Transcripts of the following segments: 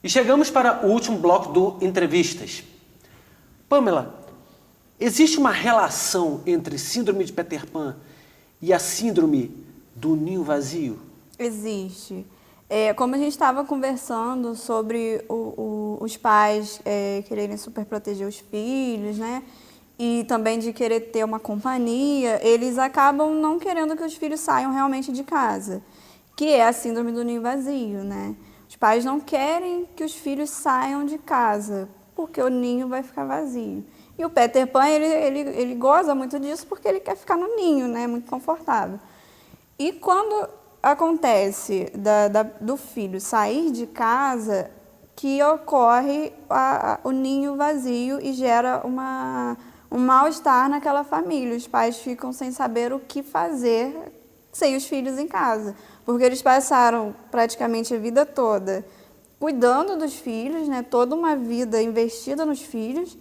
E chegamos para o último bloco do Entrevistas. Pamela, existe uma relação entre síndrome de Peter Pan e a síndrome do ninho vazio? Existe. Como a gente estava conversando sobre os pais quererem super proteger os filhos, né? E também de querer ter uma companhia, eles acabam não querendo que os filhos saiam realmente de casa, que é a síndrome do ninho vazio, né? Os pais não querem que os filhos saiam de casa, porque o ninho vai ficar vazio. E o Peter Pan, ele goza muito disso porque ele quer ficar no ninho, né? Muito confortável. E quando acontece do filho sair de casa, que ocorre o ninho vazio e gera um mal-estar naquela família. Os pais ficam sem saber o que fazer sem os filhos em casa, porque eles passaram praticamente a vida toda cuidando dos filhos, né? Toda uma vida investida nos filhos,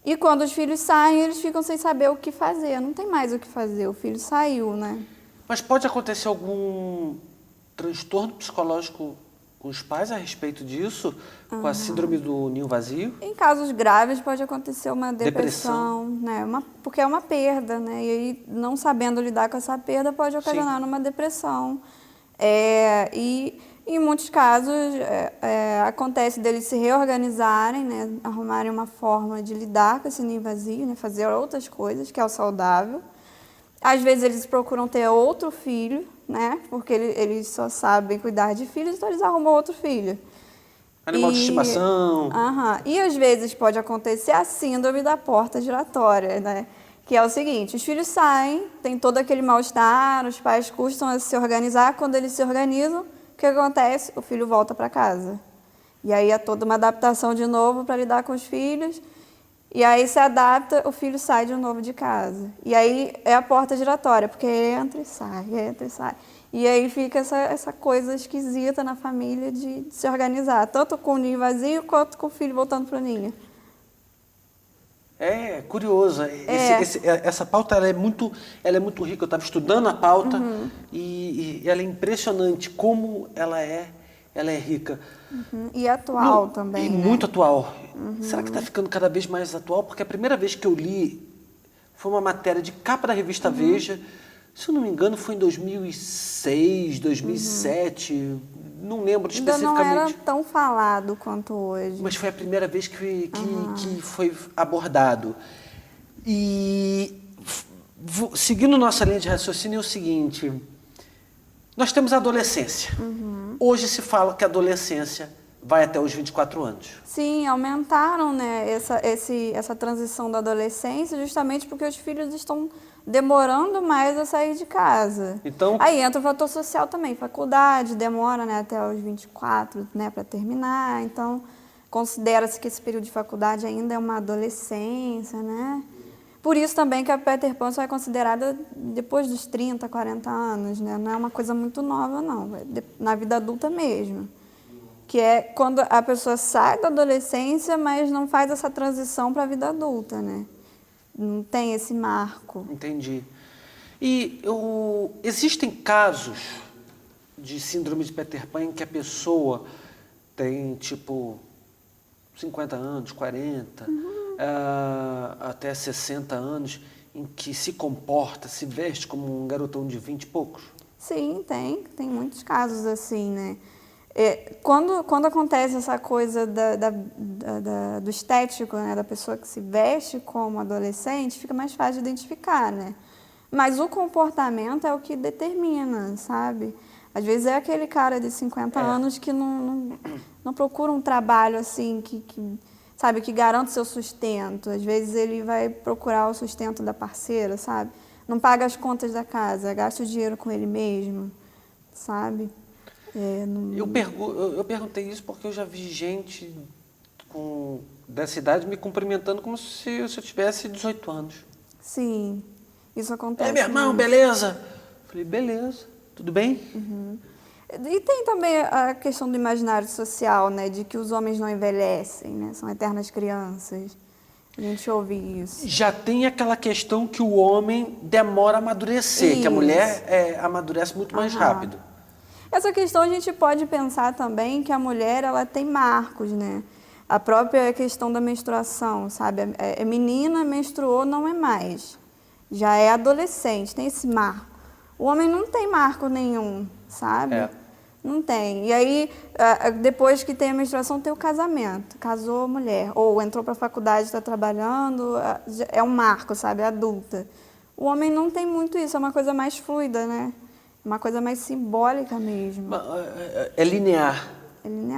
e quando os filhos saem, eles ficam sem saber o que fazer. Não tem mais o que fazer, o filho saiu, né? Mas pode acontecer algum transtorno psicológico com os pais a respeito disso, com a síndrome do ninho vazio? Em casos graves pode acontecer uma depressão, né? Porque é uma perda, né? E aí, não sabendo lidar com essa perda pode ocasionar uma depressão. E em muitos casos acontece deles se reorganizarem, né? Arrumarem uma forma de lidar com esse ninho vazio, né? Fazer outras coisas, que é o saudável. Às vezes eles procuram ter outro filho, né? Porque eles só sabem cuidar de filhos, então eles arrumam outro filho. Animal de estimação. E às vezes pode acontecer a síndrome da porta giratória, né? Que é o seguinte, os filhos saem, tem todo aquele mal-estar, os pais custam a se organizar, quando eles se organizam, o que acontece? O filho volta para casa. E aí é toda uma adaptação de novo para lidar com os filhos. E aí se adapta, o filho sai de novo de casa. E aí é a porta giratória, porque entra e sai, entra e sai. E aí fica essa coisa esquisita na família de se organizar, tanto com o ninho vazio quanto com o filho voltando para o ninho. É curioso. Essa pauta ela é muito rica. Eu estava estudando a pauta e ela é impressionante como ela é rica. E atual também. E né? muito atual. Será que está ficando cada vez mais atual? Porque a primeira vez que eu li foi uma matéria de capa da revista Veja. Se eu não me engano, foi em 2006, 2007. Não lembro especificamente. Ainda não era tão falado quanto hoje. Mas foi a primeira vez que foi abordado. E seguindo nossa linha de raciocínio é o seguinte: nós temos a adolescência. Hoje se fala que a adolescência vai até os 24 anos. Sim, aumentaram, né, essa transição da adolescência justamente porque os filhos estão demorando mais a sair de casa. Então, aí entra o fator social também, faculdade demora, né, até os 24, né, para terminar. Então, considera-se que esse período de faculdade ainda é uma adolescência, né? Por isso também que a Peter Pan só é considerada depois dos 30, 40 anos, né? Não é uma coisa muito nova, não. É na vida adulta mesmo. Que é quando a pessoa sai da adolescência, mas não faz essa transição para a vida adulta, né? Não tem esse marco. Entendi. E existem casos de síndrome de Peter Pan em que a pessoa tem, tipo, 50 anos, 40, até 60 anos, em que se comporta, se veste como um garotão de 20 e poucos? Sim, tem muitos casos assim, né? Quando acontece essa coisa do estético, né, da pessoa que se veste como adolescente, fica mais fácil de identificar, né? Mas o comportamento é o que determina, sabe? Às vezes é aquele cara de 50 anos que não procura um trabalho assim, sabe, que garante seu sustento. Às vezes ele vai procurar o sustento da parceira, sabe? Não paga as contas da casa, gasta o dinheiro com ele mesmo, sabe? Eu perguntei isso porque eu já vi gente dessa idade me cumprimentando como se eu tivesse 18 anos. Sim, isso acontece. Meu irmão, beleza? Falei, beleza, tudo bem? E tem também a questão do imaginário social, né? De que os homens não envelhecem, né? São eternas crianças. A gente ouve isso. Já tem aquela questão que o homem demora a amadurecer, que a mulher amadurece muito mais rápido. Essa questão a gente pode pensar também que a mulher, ela tem marcos, né? A própria questão da menstruação, sabe? É menina, menstruou, não é mais. Já é adolescente, tem esse marco. O homem não tem marco nenhum, sabe? É. Não tem. E aí, depois que tem a menstruação, tem o casamento. Casou a mulher. Ou entrou para a faculdade, está trabalhando, é um marco, sabe? É adulta. O homem não tem muito isso, é uma coisa mais fluida, né? Uma coisa mais simbólica mesmo. É linear.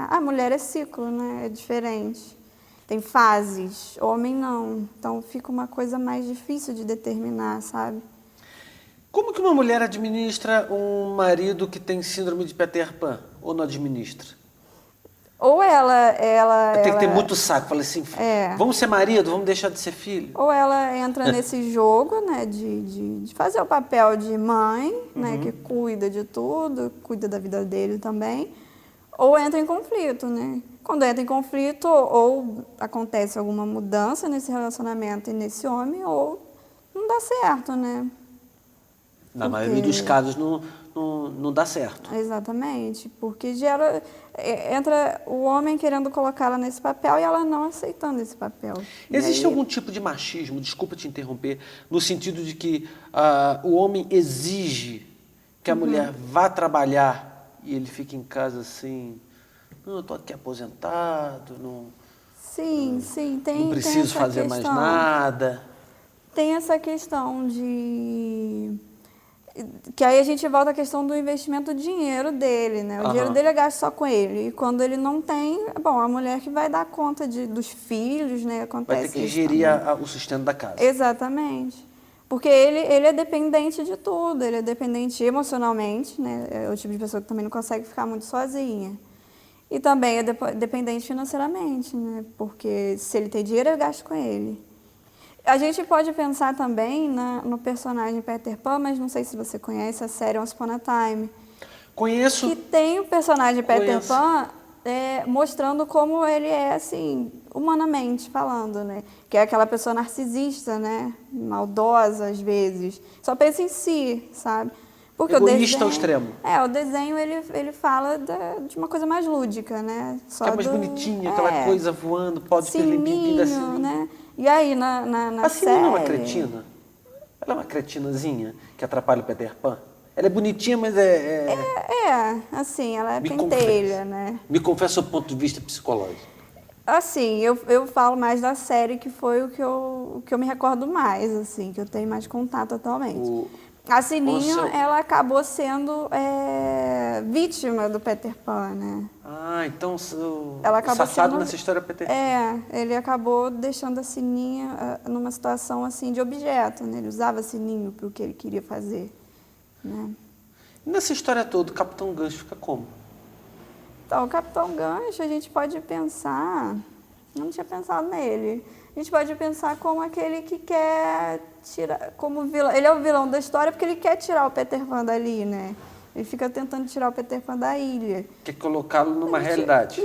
A mulher é ciclo, né? É diferente. Tem fases. Homem não. Então fica uma coisa mais difícil de determinar, sabe? Como que uma mulher administra um marido que tem síndrome de Peter Pan? Ou não administra? Ou ela Tem que ter muito saco. Falei assim, É. vamos ser marido, vamos deixar de ser filho. Ou ela entra nesse jogo, né, de fazer o papel de mãe, né, que cuida de tudo, cuida da vida dele também, ou entra em conflito, né? Quando entra em conflito, ou acontece alguma mudança nesse relacionamento e nesse homem, ou não dá certo, né? Na maioria dos casos não dá certo. Exatamente, porque gera, entra o homem querendo colocá-la nesse papel e ela não aceitando esse papel. Existe algum tipo de machismo, desculpa te interromper, no sentido de que o homem exige que a mulher vá trabalhar e ele fica em casa assim, não, eu estou aqui aposentado, Sim, tem não preciso essa fazer mais questão. nada. Tem essa questão de... Que aí a gente volta à questão do investimento do dinheiro dele, né? O dinheiro dele é gasto só com ele. E quando ele não tem, bom, a mulher que vai dar conta dos filhos, né? Acontece Vai ter que isso gerir também. o sustento da casa. Exatamente. Porque ele é dependente de tudo, ele é dependente emocionalmente, né? É o tipo de pessoa que também não consegue ficar muito sozinha. E também é dependente financeiramente, né? Porque se ele tem dinheiro, eu gasto com ele. A gente pode pensar também no personagem Peter Pan, mas não sei se você conhece a série Once Upon a Time. Conheço. Que tem o personagem Peter Conheço. Pan mostrando como ele é, assim, humanamente falando, né? Que é aquela pessoa narcisista, né? Maldosa, às vezes. Só pensa em si, sabe? Porque Egoísta ao extremo. o desenho, ele fala de uma coisa mais lúdica, né? Só Que é mais bonitinha, aquela coisa voando, pode perlimpir sininho, né? E aí, na A série... Sininho não é uma cretina? Ela é uma cretinazinha que atrapalha o Peter Pan? Ela é bonitinha, mas assim, ela é Me pentelha, né? Me confessa do ponto de vista psicológico. Assim, eu falo mais da série, que foi o que eu me recordo mais, assim, que eu tenho mais contato atualmente. A Sininho, ela acabou sendo vítima do Peter Pan, né? Ah, então Ela o acabou safado sendo, nessa história é Peter Pan. ele acabou deixando a Sininha numa situação, assim, de objeto, né? Ele usava a Sininho para o que ele queria fazer, né? E nessa história toda, o Capitão Gancho fica como? Então, o Capitão Gancho, a gente pode pensar... Não tinha pensado nele. A gente pode pensar como aquele que quer tirar... Como vilão. Ele é o vilão da história porque ele quer tirar o Peter Pan dali, né? Ele fica tentando tirar o Peter Pan da ilha. Quer colocá-lo numa realidade. A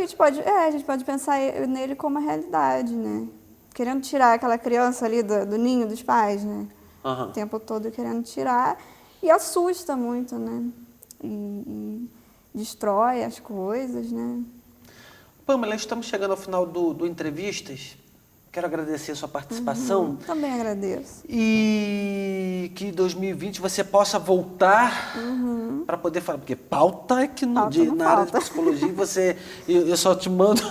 gente pode pensar nele como uma realidade, né? Querendo tirar aquela criança ali do ninho dos pais, né? O tempo todo querendo tirar. E assusta muito, né? E destrói as coisas, né? Pamela, estamos chegando ao final do Entrevistas. Quero agradecer a sua participação. Também agradeço. E que em 2020 você possa voltar para poder falar. Porque pauta é que na área de psicologia eu só te mando.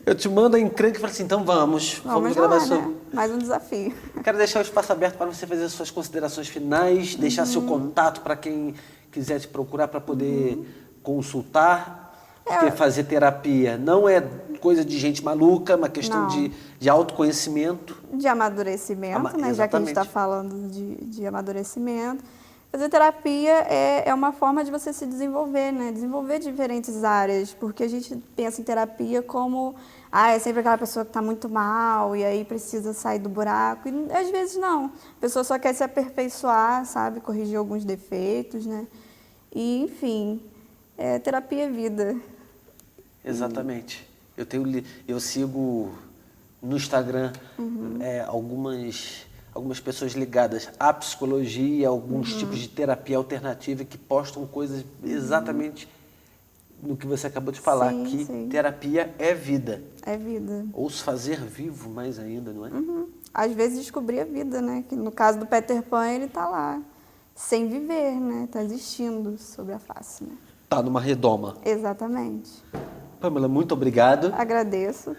Eu te mando a encrenca e falo assim, então vamos gravar lá, né? Mais um desafio. Quero deixar o espaço aberto para você fazer as suas considerações finais, deixar seu contato para quem quiser te procurar para poder consultar. Porque fazer terapia não é coisa de gente maluca, é uma questão de autoconhecimento. De amadurecimento, né? Já que a gente está falando de amadurecimento. Fazer terapia é uma forma de você se desenvolver, né? Desenvolver diferentes áreas, porque a gente pensa em terapia como... é sempre aquela pessoa que está muito mal e aí precisa sair do buraco. E às vezes não. A pessoa só quer se aperfeiçoar, sabe? Corrigir alguns defeitos, né? E, enfim, terapia é vida. Exatamente. Eu sigo no Instagram algumas pessoas ligadas à psicologia, alguns tipos de terapia alternativa que postam coisas exatamente no que você acabou de falar, Sim, que sim. terapia é vida. É vida. Ou se fazer vivo mais ainda, não é? Às vezes descobrir a vida, né? Que no caso do Peter Pan, ele tá lá, sem viver, né? Tá existindo sobre a face, né? Tá numa redoma. Exatamente. Pamela, muito obrigado. Agradeço.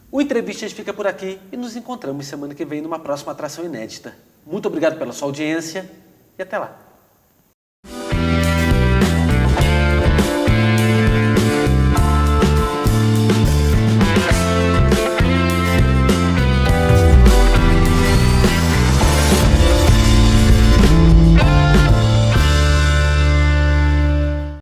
O Entrevistas fica por aqui e nos encontramos semana que vem numa próxima atração inédita. Muito obrigado pela sua audiência e até lá.